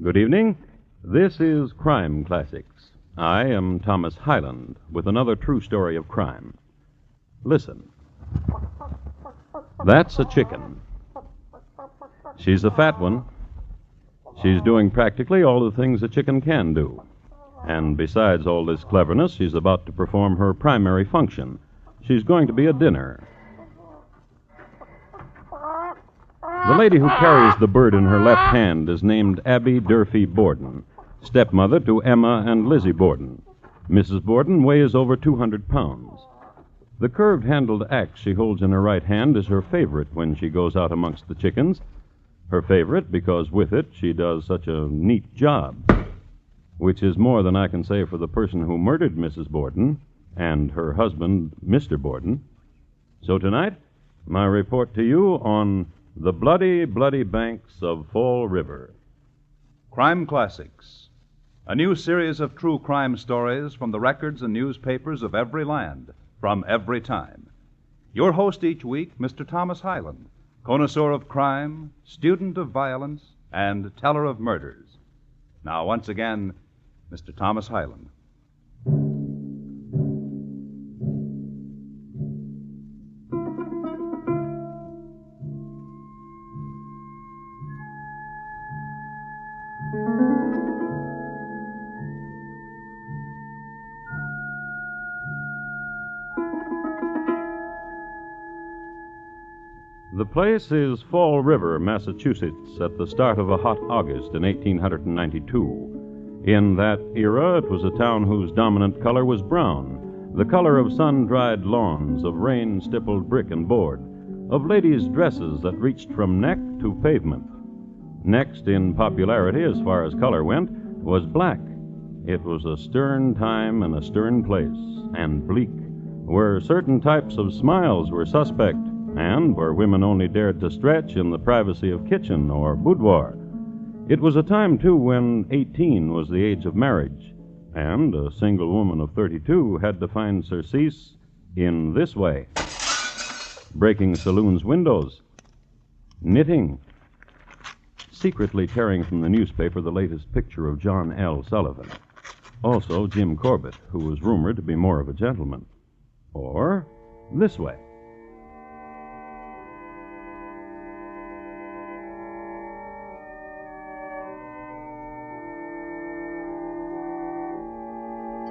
Good evening. This is Crime Classics. I am Thomas Hyland with another true story of crime. Listen. That's a chicken. She's a fat one. She's doing practically all the things a chicken can do. And besides all this cleverness, she's about to perform her primary function. She's going to be a dinner. The lady who carries the bird in her left hand is named Abby Durfee Borden, stepmother to Emma and Lizzie Borden. Mrs. Borden weighs over 200 pounds. The curved-handled axe she holds in her right hand is her favorite when she goes out amongst the chickens. Her favorite because with it she does such a neat job, which is more than I can say for the person who murdered Mrs. Borden and her husband, Mr. Borden. So tonight, my report to you on the bloody, bloody banks of Fall River. Crime Classics, a new series of true crime stories from the records and newspapers of every land, from every time. Your host each week, Mr. Thomas Hyland, connoisseur of crime, student of violence, and teller of murders. Now, once again, Mr. Thomas Hyland. The place is Fall River, Massachusetts, at the start of a hot August in 1892. In that era, it was a town whose dominant color was brown, the color of sun-dried lawns, of rain-stippled brick and board, of ladies' dresses that reached from neck to pavement. Next in popularity, as far as color went, was black. It was a stern time and a stern place, and bleak, where certain types of smiles were suspect, and where women only dared to stretch in the privacy of kitchen or boudoir. It was a time, too, when 18 was the age of marriage, and a single woman of 32 had to find surcease in this way: breaking saloons' windows, knitting, secretly tearing from the newspaper the latest picture of John L. Sullivan, also Jim Corbett, who was rumored to be more of a gentleman, or this way.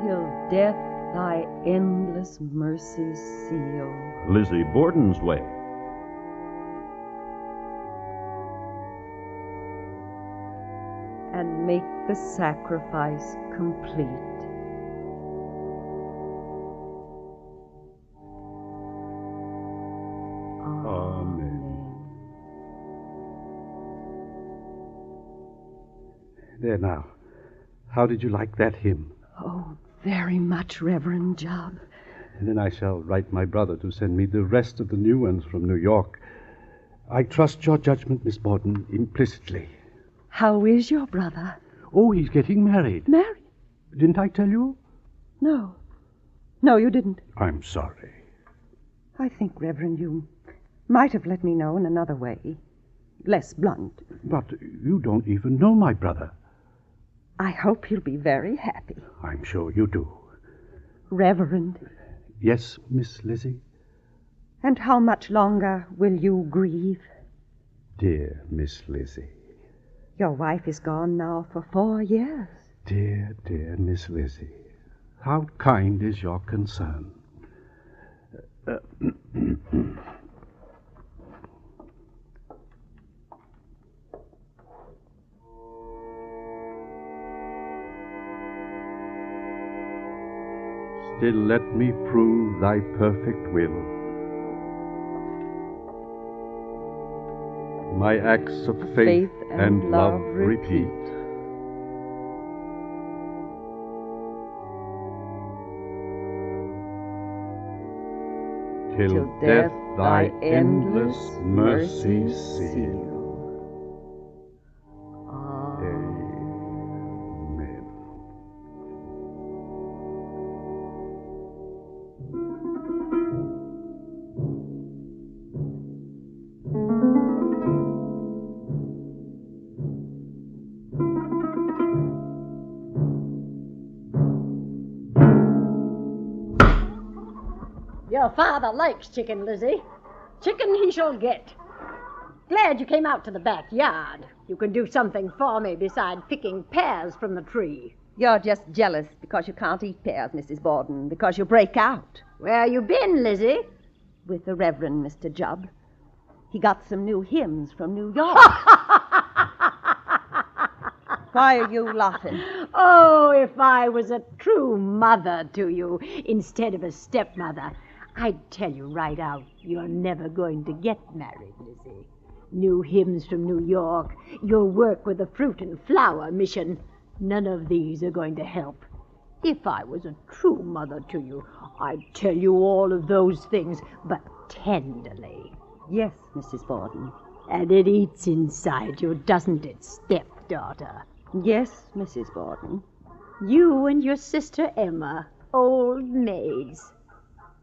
Till death thy endless mercies seal. Lizzie Borden's way. And make the sacrifice complete. Amen. There now. How did you like that hymn? Oh, very much, Reverend Job. And then I shall write my brother to send me the rest of the new ones from New York. I trust your judgment, Miss Borden, implicitly. How is your brother? Oh, he's getting married. Married? Didn't I tell you? No. No, you didn't. I'm sorry. I think, Reverend, you might have let me know in another way. Less blunt. But you don't even know my brother. I hope you'll be very happy. I'm sure you do. Reverend. Yes, Miss Lizzie? And how much longer will you grieve? Dear Miss Lizzie. Your wife is gone now for 4 years. Dear, dear Miss Lizzie. How kind is your concern. Still let me prove thy perfect will. My acts of faith and love repeat. Till death thy endless mercy seal. Amen. Your father likes chicken, Lizzie. Chicken he shall get. Glad you came out to the backyard. You can do something for me besides picking pears from the tree. You're just jealous because you can't eat pears, Mrs. Borden, because you break out. Where you been, Lizzie? With the Reverend Mr. Jubb. He got some new hymns from New York. Why are you laughing? Oh, if I was a true mother to you instead of a stepmother, I'd tell you right out, you're never going to get married, Lizzie. New hymns from New York, your work with the Fruit and Flower Mission, none of these are going to help. If I was a true mother to you, I'd tell you all of those things, but tenderly. Yes, Mrs. Borden. And it eats inside you, doesn't it, stepdaughter? Yes, Mrs. Borden. You and your sister Emma, old maids.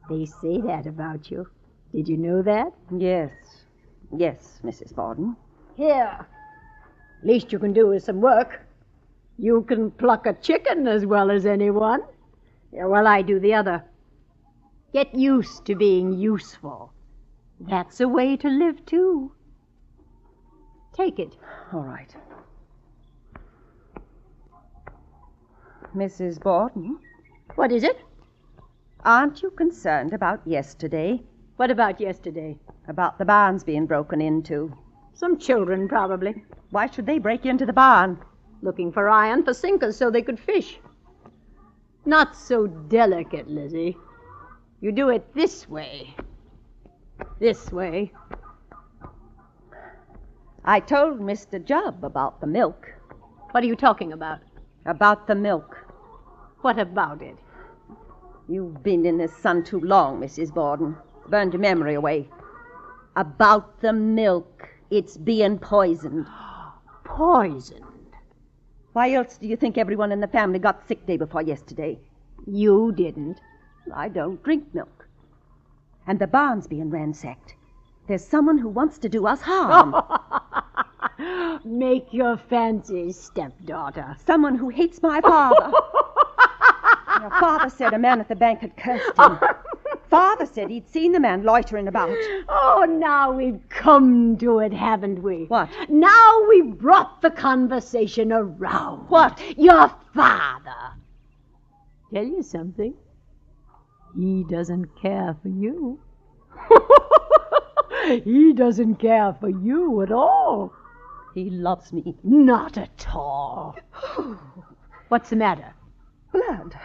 They say that about you. Did you know that? Yes. Yes, Mrs. Borden. Here. Least you can do is some work. You can pluck a chicken as well as anyone. Yeah, well, I do the other. Get used to being useful. That's a way to live, too. Take it. All right. Mrs. Borden? What is it? Aren't you concerned about yesterday? What about yesterday? About the barns being broken into. Some children, probably. Why should they break into the barn? Looking for iron for sinkers so they could fish. Not so delicate, Lizzie. You do it this way. This way. I told Mr. Jubb about the milk. What are you talking about? About the milk. What about it? You've been in the sun too long, Mrs. Borden. Burned your memory away. About the milk. It's being poisoned. Poisoned? Why else do you think everyone in the family got sick day before yesterday? You didn't. I don't drink milk. And the barn's being ransacked. There's someone who wants to do us harm. Make your fancies, stepdaughter. Someone who hates my father. Your father said a man at the bank had cursed him. Father said he'd seen the man loitering about. Oh, now we've come to it, haven't we? What? Now we've brought the conversation around. What? Your father. Tell you something. He doesn't care for you. He doesn't care for you at all. He loves me. Not at all. What's the matter? Blood.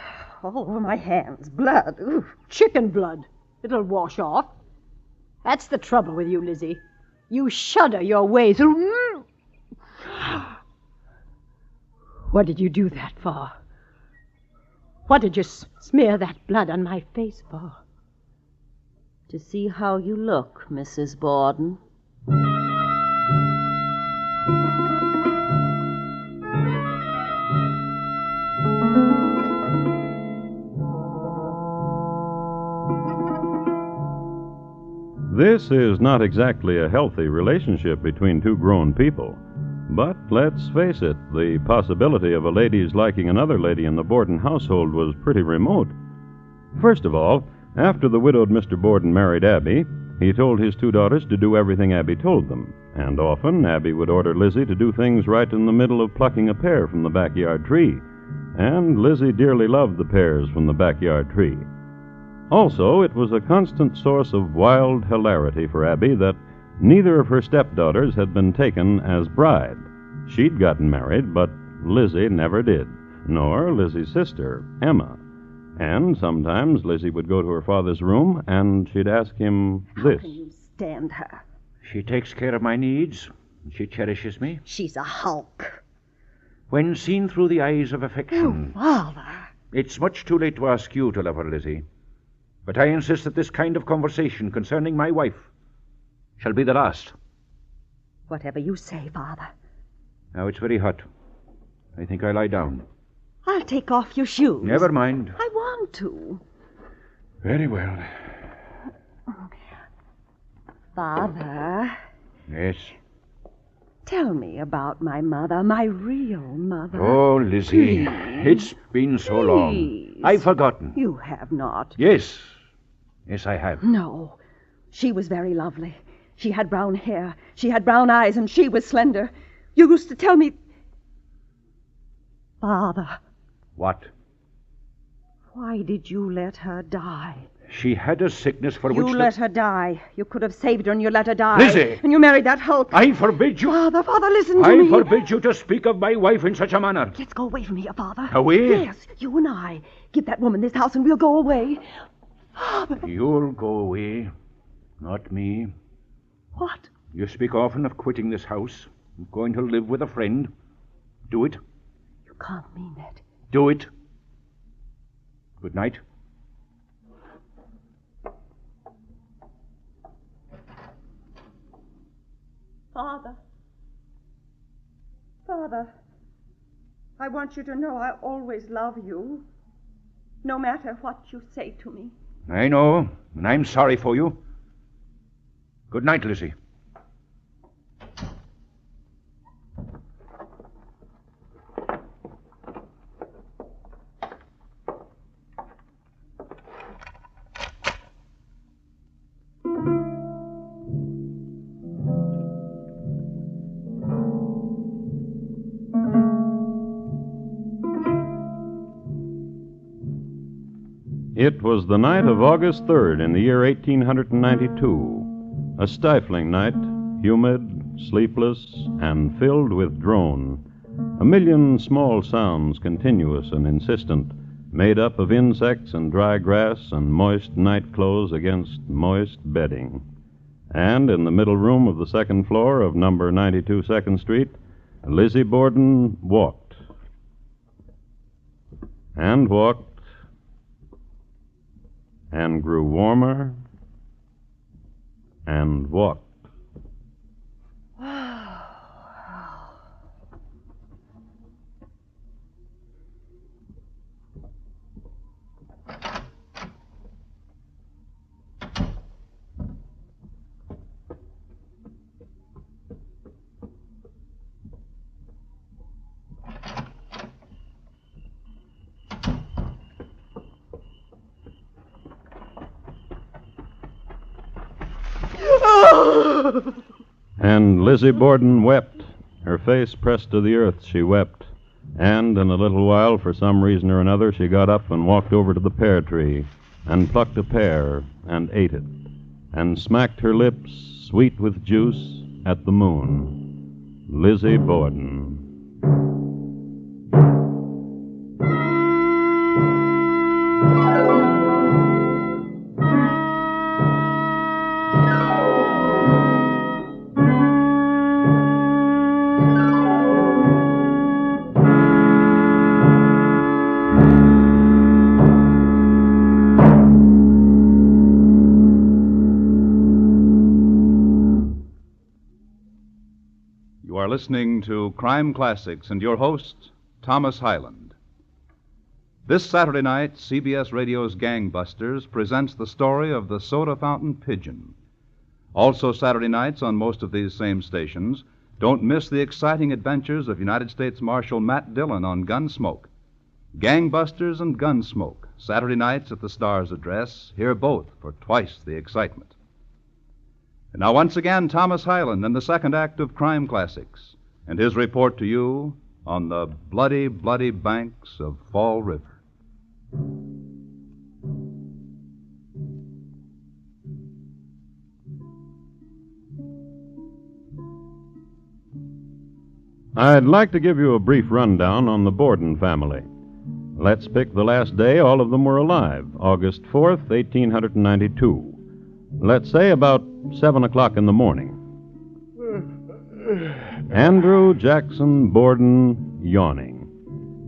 All over my hands. Blood. Ooh. Chicken blood. It'll wash off. That's the trouble with you, Lizzie. You shudder your way through. What did you do that for? What did you smear that blood on my face for? To see how you look, Mrs. Borden. This is not exactly a healthy relationship between two grown people. But let's face it, the possibility of a lady's liking another lady in the Borden household was pretty remote. First of all, after the widowed Mr. Borden married Abby, he told his two daughters to do everything Abby told them, and often Abby would order Lizzie to do things right in the middle of plucking a pear from the backyard tree, and Lizzie dearly loved the pears from the backyard tree. Also, it was a constant source of wild hilarity for Abby that neither of her stepdaughters had been taken as bride. She'd gotten married, but Lizzie never did, nor Lizzie's sister, Emma. And sometimes Lizzie would go to her father's room, and she'd ask him this. How can you stand her? She takes care of my needs. She cherishes me. She's a hulk. When seen through the eyes of affection. Oh, Father. It's much too late to ask you to love her, Lizzie. But I insist that this kind of conversation concerning my wife shall be the last. Whatever you say, Father. Now, it's very hot. I think I'll lie down. I'll take off your shoes. Never mind. I want to. Very well. Father. Yes. Tell me about my mother, my real mother. Oh, Lizzie, Please. it's been so long. Please. I've forgotten. You have not. Yes. Yes, I have. No. She was very lovely. She had brown hair. She had brown eyes, and she was slender. You used to tell me... Father, What? why did you let her die? She had a sickness for You which... let her die. You could have saved her, and you let her die. Lizzie! And you married that hulk. I forbid you... Father, listen to I me. forbid you to speak of my wife in such a manner. Let's go away from here, Father. Away? Yes, you and I. Give that woman this house, and we'll go away. Father. You'll go away, not me. What? You speak often of quitting this house, of going to live with a friend. Do it. You can't mean that. Do it. Good night. Father, I want you to know I always love you, no matter what you say to me. I know, and I'm sorry for you. Good night, Lizzie. It was the night of August 3rd in the year 1892. A stifling night, humid, sleepless, and filled with drone. A million small sounds, continuous and insistent, made up of insects and dry grass and moist night clothes against moist bedding. And in the middle room of the second floor of number 92 2nd Street, Lizzie Borden walked. And walked. And grew warmer and walked. And Lizzie Borden wept. Her face pressed to the earth, she wept. And in a little while, for some reason or another, she got up and walked over to the pear tree and plucked a pear and ate it and smacked her lips, sweet with juice, at the moon. Lizzie Borden. You are listening to Crime Classics and your host, Thomas Hyland. This Saturday night, CBS Radio's Gangbusters presents the story of the soda fountain pigeon. Also Saturday nights on most of these same stations, don't miss the exciting adventures of United States Marshal Matt Dillon on Gunsmoke. Gangbusters and Gunsmoke, Saturday nights at the Star's address. Hear both for twice the excitement. And now, once again, Thomas Hyland in the second act of Crime Classics and his report to you on the bloody, bloody banks of Fall River. I'd like to give you a brief rundown on the Borden family. Let's pick the last day all of them were alive, August 4th, 1892. Let's say about 7 o'clock in the morning. Andrew Jackson Borden, yawning.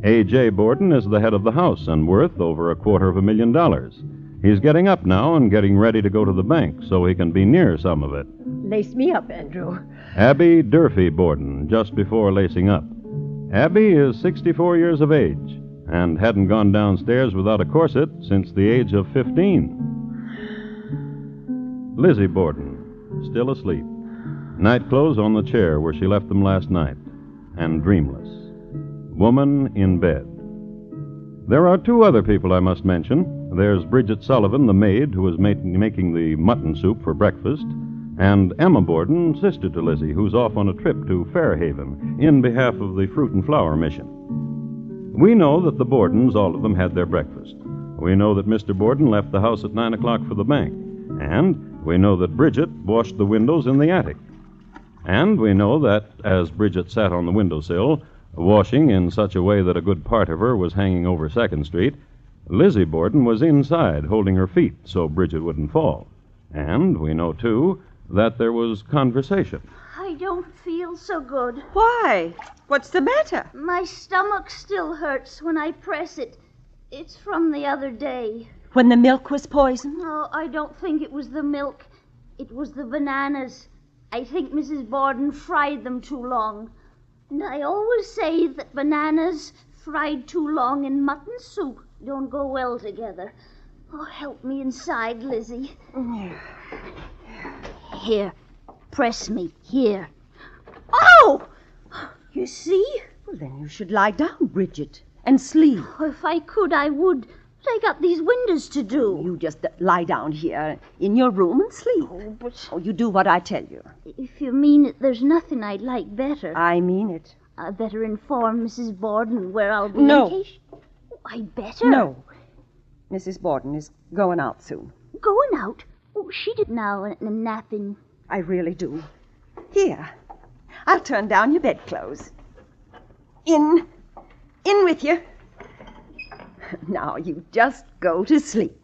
A.J. Borden is the head of the house and worth over $250,000. He's getting up now and getting ready to go to the bank so he can be near some of it. Lace me up, Andrew. Abby Durfee Borden, just before lacing up. Abby is 64 years of age and hadn't gone downstairs without a corset since the age of 15. Lizzie Borden, still asleep. Nightclothes on the chair where she left them last night, and dreamless. Woman in bed. There are two other people I must mention. There's Bridget Sullivan, the maid, who was making the mutton soup for breakfast, and Emma Borden, sister to Lizzie, who's off on a trip to Fairhaven in behalf of the Fruit and Flower Mission. We know that the Bordens, all of them, had their breakfast. We know that Mr. Borden left the house at 9 o'clock for the bank. And we know that Bridget washed the windows in the attic. And we know that, as Bridget sat on the windowsill, washing in such a way that a good part of her was hanging over 2nd Street, Lizzie Borden was inside, holding her feet so Bridget wouldn't fall. And we know, too, that there was conversation. I don't feel so good. Why? What's the matter? My stomach still hurts when I press it. It's from the other day. When the milk was poisoned? No, I don't think it was the milk. It was the bananas. I think Mrs. Borden fried them too long. And I always say that bananas fried too long in mutton soup don't go well together. Oh, help me inside, Lizzie. Here, press me, here. Oh! You see? Well, then you should lie down, Bridget, and sleep. Oh, if I could, I would. But I got these windows to do. You just lie down here in your room and sleep. Oh, but... Oh, you do what I tell you. If you mean it, there's nothing I'd like better. I mean it. I'd better inform Mrs. Borden where I'll be No. in case... Oh, I'd better. No. Mrs. Borden is going out soon. Going out? Oh, she did now and napping. I really do. Here, I'll turn down your bedclothes. In with you. Now you just go to sleep.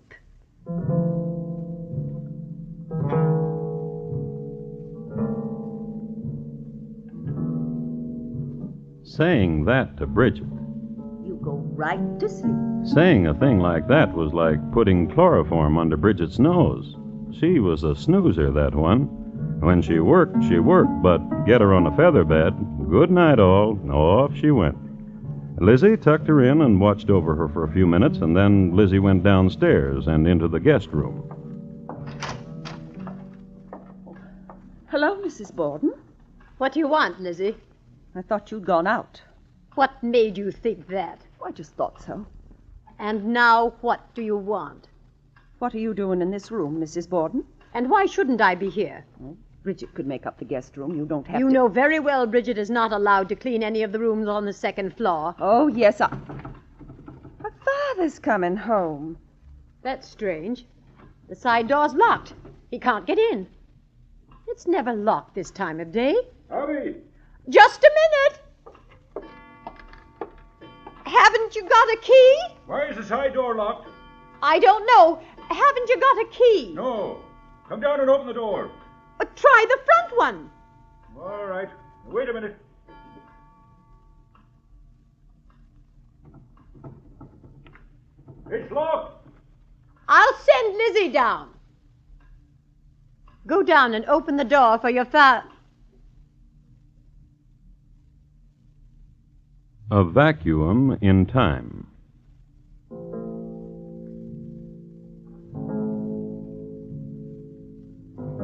Saying that to Bridget. You go right to sleep. Saying a thing like that was like putting chloroform under Bridget's nose. She was a snoozer, that one. When she worked, but get her on a feather bed, good night all, off she went. Lizzie tucked her in and watched over her for a few minutes, and then Lizzie went downstairs and into the guest room. Hello, Mrs. Borden. What do you want, Lizzie? I thought you'd gone out. What made you think that? I just thought so. And now what do you want? What are you doing in this room, Mrs. Borden? And why shouldn't I be here? Well, Bridget could make up the guest room. You don't have You to... know very well Bridget is not allowed to clean any of the rooms on the 2nd floor. Oh, yes, My father's coming home. That's strange. The side door's locked. He can't get in. It's never locked this time of day. Howdy. Just a minute. Haven't you got a key? Why is the side door locked? I don't know. Haven't you got a key? No. Come down and open the door. Try the front one. All right. Wait a minute. It's locked. I'll send Lizzie down. Go down and open the door for your A vacuum in time.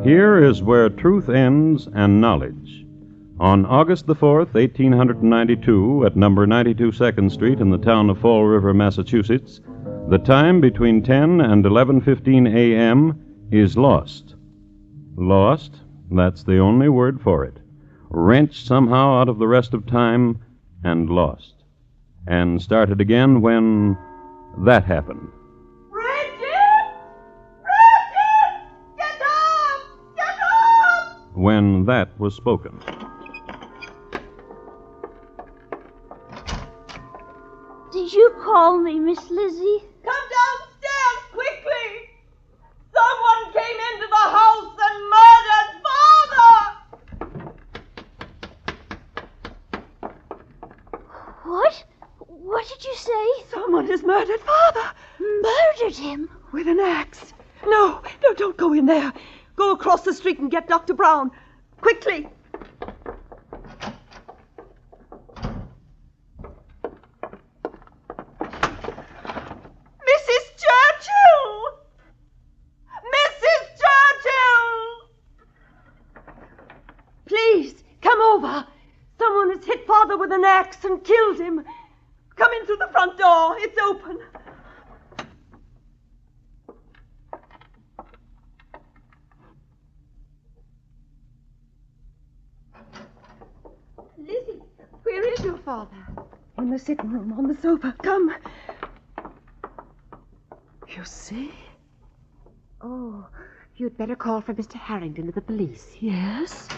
Here is where truth ends and knowledge. On August the 4th, 1892, at number 92 2nd Street in the town of Fall River, Massachusetts, the time between 10 and 11:15 a.m. is lost. Lost, that's the only word for it. Wrenched somehow out of the rest of time and lost. And started again when that happened. When that was spoken. Did you call me, Miss Lizzie? Come downstairs, quickly! Someone came into the house and murdered Father! What? What did you say? Someone has murdered Father. Murdered him? With an axe. No, don't go in there. Go across the street and get Dr. Brown. Quickly. Mrs. Churchill! Mrs. Churchill! Please, come over. Someone has hit Father with an axe and killed him. Come in through the front door. It's open. Lizzie, where is your father? In the sitting room, on the sofa. Come. You see? Oh, you'd better call for Mr. Harrington of the police. Yes?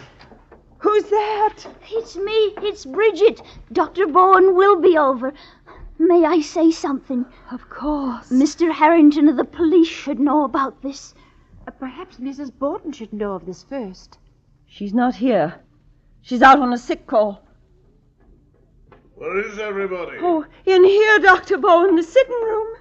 Who's that? It's me. It's Bridget. Dr. Bowen will be over. May I say something? Of course. Mr. Harrington of the police should know about this. Perhaps Mrs. Borden should know of this first. She's not here. She's out on a sick call. Where is everybody? Oh, in here, Dr. Bowen, the sitting room.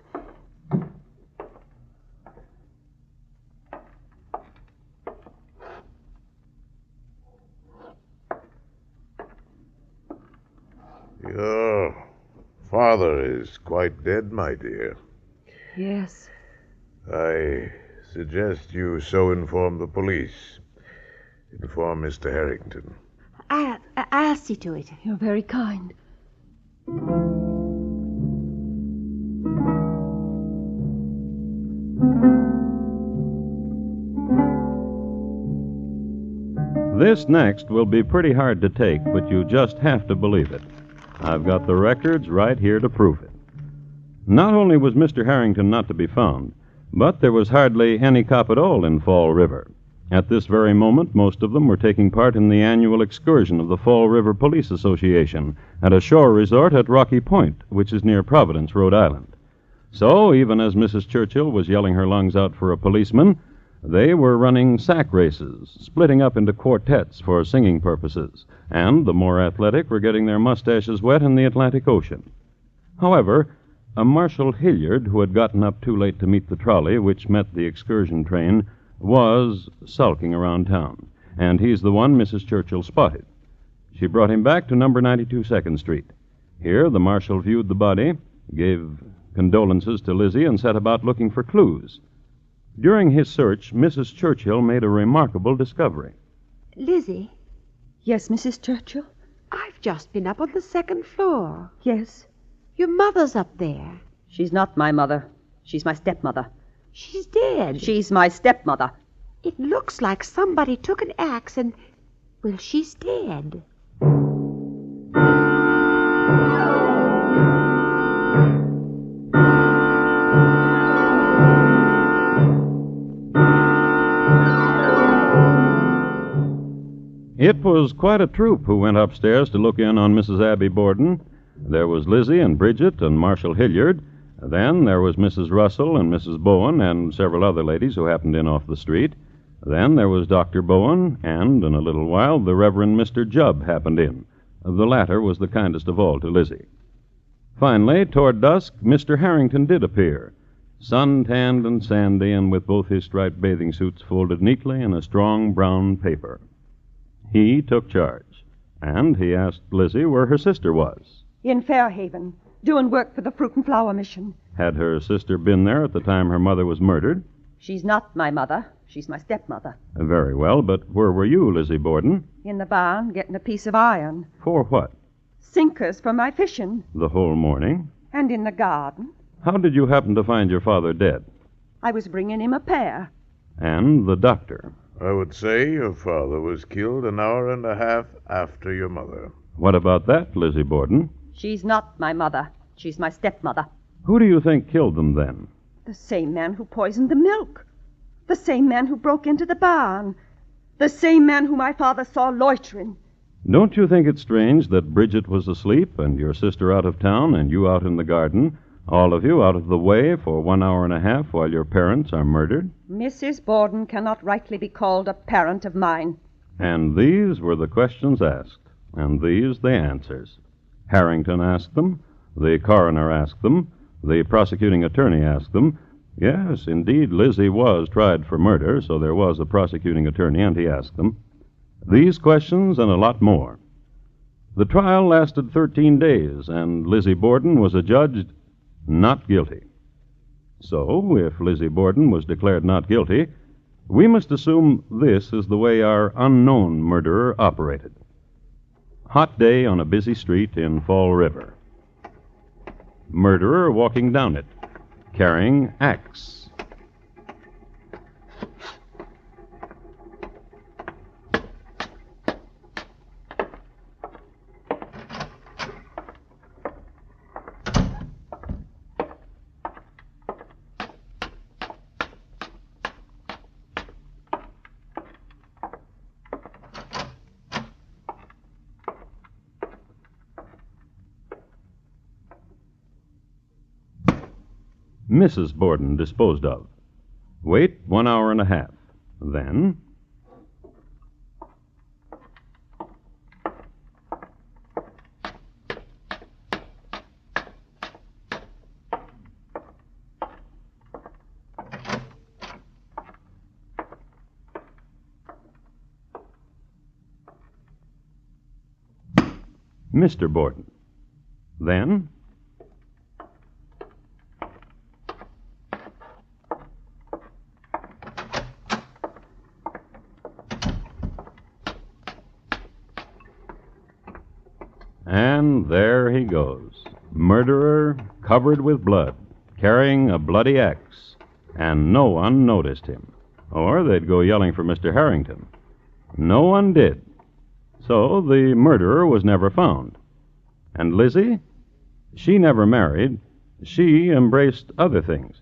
Your father is quite dead, my dear. Yes. I suggest you so inform the police. Inform Mr. Harrington. I'll see to it. You're very kind. This next will be pretty hard to take, but you just have to believe it. I've got the records right here to prove it. Not only was Mr. Harrington not to be found, but there was hardly any cop at all in Fall River. At this very moment, most of them were taking part in the annual excursion of the Fall River Police Association at a shore resort at Rocky Point, which is near Providence, Rhode Island. So, even as Mrs. Churchill was yelling her lungs out for a policeman, they were running sack races, splitting up into quartets for singing purposes, and the more athletic were getting their mustaches wet in the Atlantic Ocean. However, a Marshal Hilliard, who had gotten up too late to meet the trolley which met the excursion train, was sulking around town, and he's the one Mrs. Churchill spotted. She brought him back to number 92 2nd Street. Here, the marshal viewed the body, gave condolences to Lizzie, and set about looking for clues. During his search, Mrs. Churchill made a remarkable discovery. Lizzie, Yes, Mrs. Churchill? I've just been up on the 2nd floor. Yes. Your mother's up there. She's not my mother. She's my stepmother. She's dead. She's my stepmother. It looks like somebody took an axe and... well, she's dead. It was quite a troop who went upstairs to look in on Mrs. Abby Borden. There was Lizzie and Bridget and Marshal Hilliard. Then there was Mrs. Russell and Mrs. Bowen and several other ladies who happened in off the street. Then there was Dr. Bowen, and in a little while the Reverend Mr. Jubb happened in. The latter was the kindest of all to Lizzie. Finally, toward dusk, Mr. Harrington did appear, sun-tanned and sandy, and with both his striped bathing suits folded neatly in a strong brown paper. He took charge, and he asked Lizzie where her sister was. In Fairhaven, doing work for the Fruit and Flower Mission. Had her sister been there at the time her mother was murdered? She's not my mother. She's my stepmother. Very well, but where were you, Lizzie Borden? In the barn, getting a piece of iron. For what? Sinkers for my fishing. The whole morning? And in the garden. How did you happen to find your father dead? I was bringing him a pear. And the doctor? I would say your father was killed an hour and a half after your mother. What about that, Lizzie Borden? She's not my mother. She's my stepmother. Who do you think killed them then? The same man who poisoned the milk. The same man who broke into the barn. The same man who my father saw loitering. Don't you think it strange that Bridget was asleep and your sister out of town and you out in the garden, all of you out of the way for 1 hour and a half while your parents are murdered? Mrs. Borden cannot rightly be called a parent of mine. And these were the questions asked, and these the answers. Harrington asked them, the coroner asked them, the prosecuting attorney asked them. Yes, indeed, Lizzie was tried for murder, so there was a prosecuting attorney, and he asked them. These questions and a lot more. The trial lasted 13 days, and Lizzie Borden was adjudged not guilty. So, if Lizzie Borden was declared not guilty, we must assume this is the way our unknown murderer operated. Hot day on a busy street in Fall River. Murderer walking down it, carrying axe. Mrs. Borden disposed of. Wait 1 hour and a half. Then... Mr. Borden. Then... And there he goes, murderer covered with blood, carrying a bloody axe, and no one noticed him. Or they'd go yelling for Mr. Harrington. No one did. So the murderer was never found. And Lizzie? She never married. She embraced other things.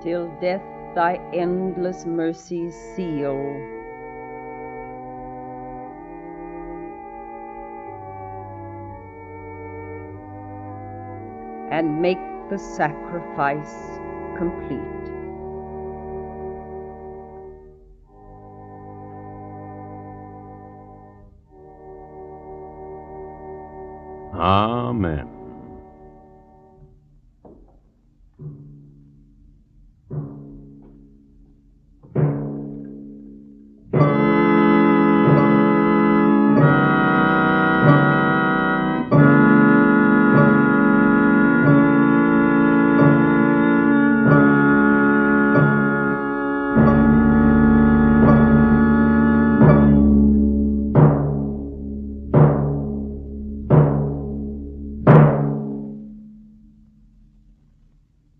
Till death thy endless mercies seal. And make the sacrifice complete. Amen.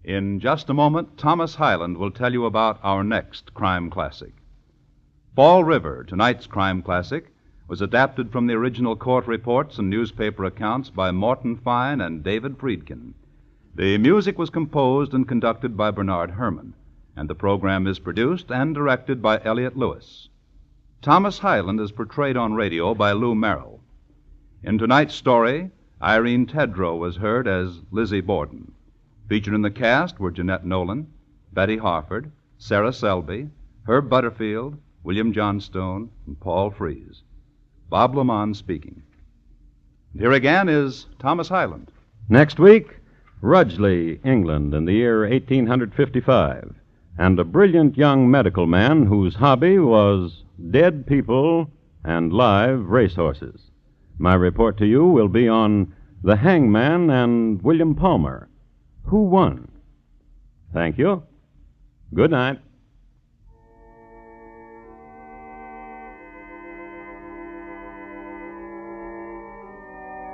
In just a moment, Thomas Hyland will tell you about our next crime classic. Fall River, tonight's crime classic, was adapted from the original court reports and newspaper accounts by Morton Fine and David Friedkin. The music was composed and conducted by Bernard Herrmann, and the program is produced and directed by Elliott Lewis. Thomas Hyland is portrayed on radio by Lou Merrill. In tonight's story, Irene Tedrow was heard as Lizzie Borden. Featured in the cast were Jeanette Nolan, Betty Harford, Sarah Selby, Herb Butterfield, William Johnstone, and Paul Frees. Bob Lamont speaking. Here again is Thomas Hyland. Next week, Rudgley, England, in the year 1855, and a brilliant young medical man whose hobby was dead people and live racehorses. My report to you will be on The Hangman and William Palmer. Who won? Thank you. Good night.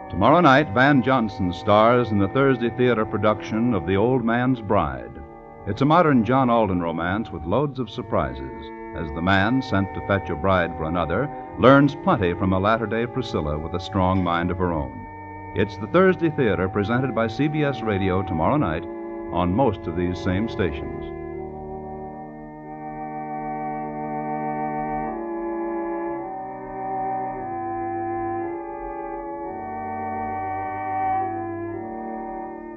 Tomorrow night, Van Johnson stars in the Thursday theater production of The Old Man's Bride. It's a modern John Alden romance with loads of surprises, as the man sent to fetch a bride for another learns plenty from a latter-day Priscilla with a strong mind of her own. It's the Thursday Theater presented by CBS Radio tomorrow night on most of these same stations.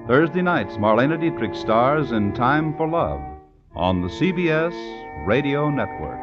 Thursday nights, Marlena Dietrich stars in Time for Love on the CBS Radio Network.